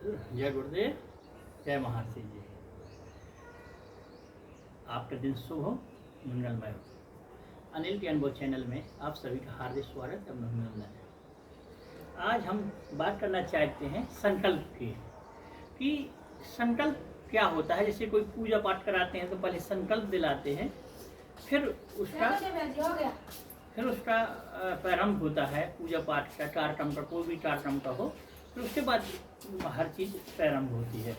जय गुरुदेव, जय महर्षि जी। आपका दिन शुभ हो, मंगलमय हो। अनिल के अनुभव चैनल में आप सभी का हार्दिक स्वागत एवं अभिनंदन है। आज हम बात करना चाहते हैं संकल्प की, कि संकल्प क्या होता है। जैसे कोई पूजा पाठ कराते हैं तो पहले संकल्प दिलाते हैं, फिर उसका प्रारंभ होता है पूजा पाठ का, कार्यक्रम का, कोई भी कार्यक्रम का हो, फिर उसके बाद हर चीज़ प्रारंभ होती है।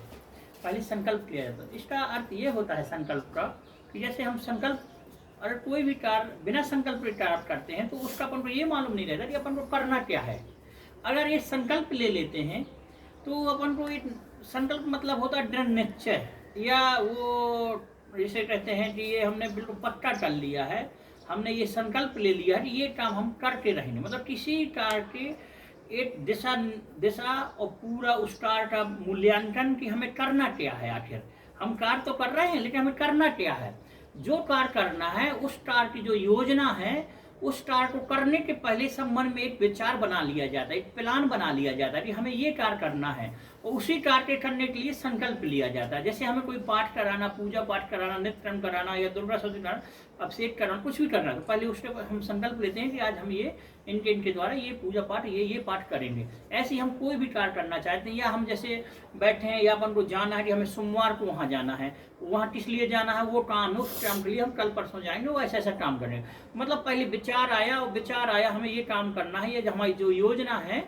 पहले संकल्प किया जाता है। इसका अर्थ ये होता है संकल्प का कि जैसे हम संकल्प, अगर कोई भी कार्य बिना संकल्प के कार्य करते हैं तो उसका अपन को ये मालूम नहीं रहता कि अपन को करना क्या है। अगर ये संकल्प ले लेते हैं तो अपन को एक संकल्प मतलब होता है दृढ़ निश्चय, या वो जैसे कहते हैं कि ये हमने बिल्कुल पक्का कर लिया है, हमने ये संकल्प ले लिया है कि ये काम हम करके रहेंगे। मतलब किसी कार्य के एक दिशा और पूरा उस कार्य का मूल्यांकन कि हमें करना क्या है। आखिर हम कार्य तो कर रहे हैं, लेकिन हमें करना क्या है। जो कार्य करना है उस कार्य की जो योजना है, उस कार्य को करने के पहले सब मन में एक विचार बना लिया जाता है, एक प्लान बना लिया जाता है कि हमें ये कार्य करना है, और उसी कार्य के करने के लिए संकल्प लिया जाता है। जैसे हमें कोई पाठ कराना, पूजा पाठ कराना, नित्य कर्म कराना, या दुर्गा सप्तमी कराना, अभिषेक कराना, कुछ भी करना, तो पहले उसके हम संकल्प लेते हैं कि आज हम ये इनके द्वारा ये पूजा पाठ, ये पाठ करेंगे। ऐसे ही हम कोई भी कार्य करना चाहते हैं, या हम जैसे बैठे हैं या अपन को जाना है कि हमें सोमवार को वहाँ जाना है, वहाँ किस लिए जाना है, वो काम है, उस काम के लिए हम कल परसों जाएंगे, वो ऐसा काम करेंगे। मतलब पहले विचार आया, और विचार आया हमें ये काम करना है, ये हमारी जो योजना है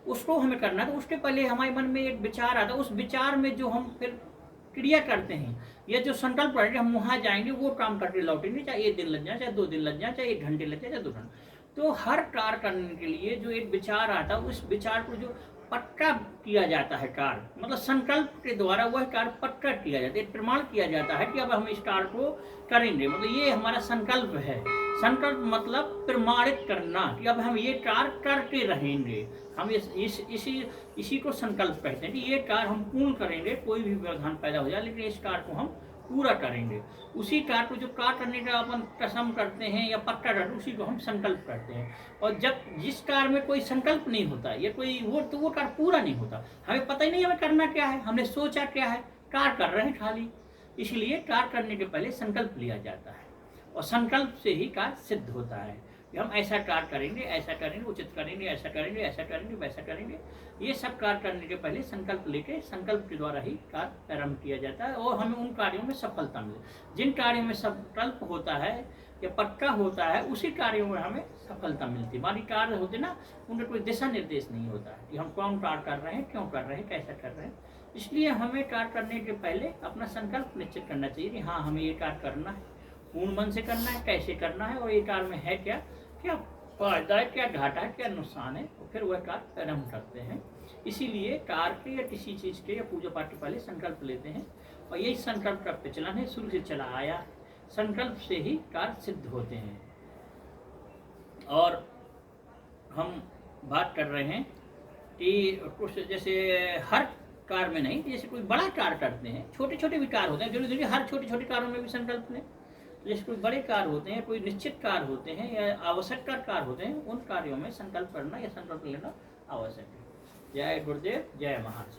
उसको हमें करना है, तो उसके पहले हमारे मन में एक विचार आता है। उस विचार में जो हम फिर क्रिया करते हैं, या जो संकल्प करके हम वहाँ जाएंगे, वो काम करके लौटेंगे, चाहे 1 दिन लग जाए, चाहे 2 दिन लग जाए, चाहे 1 घंटे लग जाए, चाहे 2 घंटे। तो हर कार्य करने के लिए जो एक विचार आता है, उस विचार को जो पक्का किया जाता है कार्य, मतलब संकल्प के द्वारा वह कार्य पक्का किया जाता है, प्रमाण किया जाता है कि अब हम इस कार्य को करेंगे। मतलब ये हमारा संकल्प है। संकल्प मतलब प्रमाणित करना कि अब हम ये कार्य करके रहेंगे। हम इसी को संकल्प कहते हैं कि ये कार्य हम पूर्ण करेंगे, कोई भी व्यवधान पैदा हो जाए, लेकिन इस कार्य को हम पूरा करेंगे। उसी कार्य को जो कार्य करने का अपन कसम करते हैं या पक्का करते हैं, उसी को हम संकल्प करते हैं। और जब जिस कार्य में कोई संकल्प नहीं होता, या कोई वो कार्य पूरा नहीं होता, हमें पता ही नहीं हमें करना क्या है, हमने सोचा क्या है, कार्य कर रहे हैं खाली। इसलिए कार्य करने के पहले संकल्प लिया जाता है, और संकल्प से ही कार्य सिद्ध होता है कि हम ऐसा कार्य करेंगे, ऐसा करेंगे, उचित करेंगे, ऐसा करेंगे, ऐसा करेंगे, वैसा करेंगे। ये सब कार्य करने के पहले संकल्प लेके, संकल्प के द्वारा ही कार्य प्रारंभ किया जाता है, और हमें उन कार्यों में सफलता मिले। जिन कार्यों में संकल्प होता है या पक्का होता है, उसी कार्यों में हमें सफलता मिलती है। बाकी कार्य होते ना, उनका कोई दिशा निर्देश नहीं होता है कि हम कौन कार्य कर रहे हैं, क्यों कर रहे हैं, कैसा कर रहे हैं। इसलिए हमें कार्य करने के पहले अपना संकल्प निश्चित करना चाहिए कि हाँ, हमें ये कार्य करना है, पूर्ण मन से करना है, कैसे करना है, और ये कार्य में है क्या फायदा है, क्या घाटा है, क्या नुकसान है, और फिर वह कार्य प्रारंभ करते हैं। इसीलिए कार्य के या किसी चीज़ के या पूजा पाठ के पहले संकल्प लेते हैं, और यही संकल्प का प्रचलन है, शुरू से चला आया। संकल्प से ही कार्य सिद्ध होते हैं। और हम बात कर रहे हैं कि कुछ जैसे हर कार्य में नहीं, जैसे कोई बड़ा कार्य करते हैं, छोटे छोटे भी कार्य होते हैं, जरूरी हर छोटे छोटे कार्यों में भी संकल्प लें। जैसे कोई बड़े कार्य होते हैं, कोई निश्चित कार्य होते हैं, या आवश्यक कार्य होते हैं, उन कार्यों में संकल्प करना या संकल्प लेना आवश्यक है। जय गुरुदेव, जय महर्षि।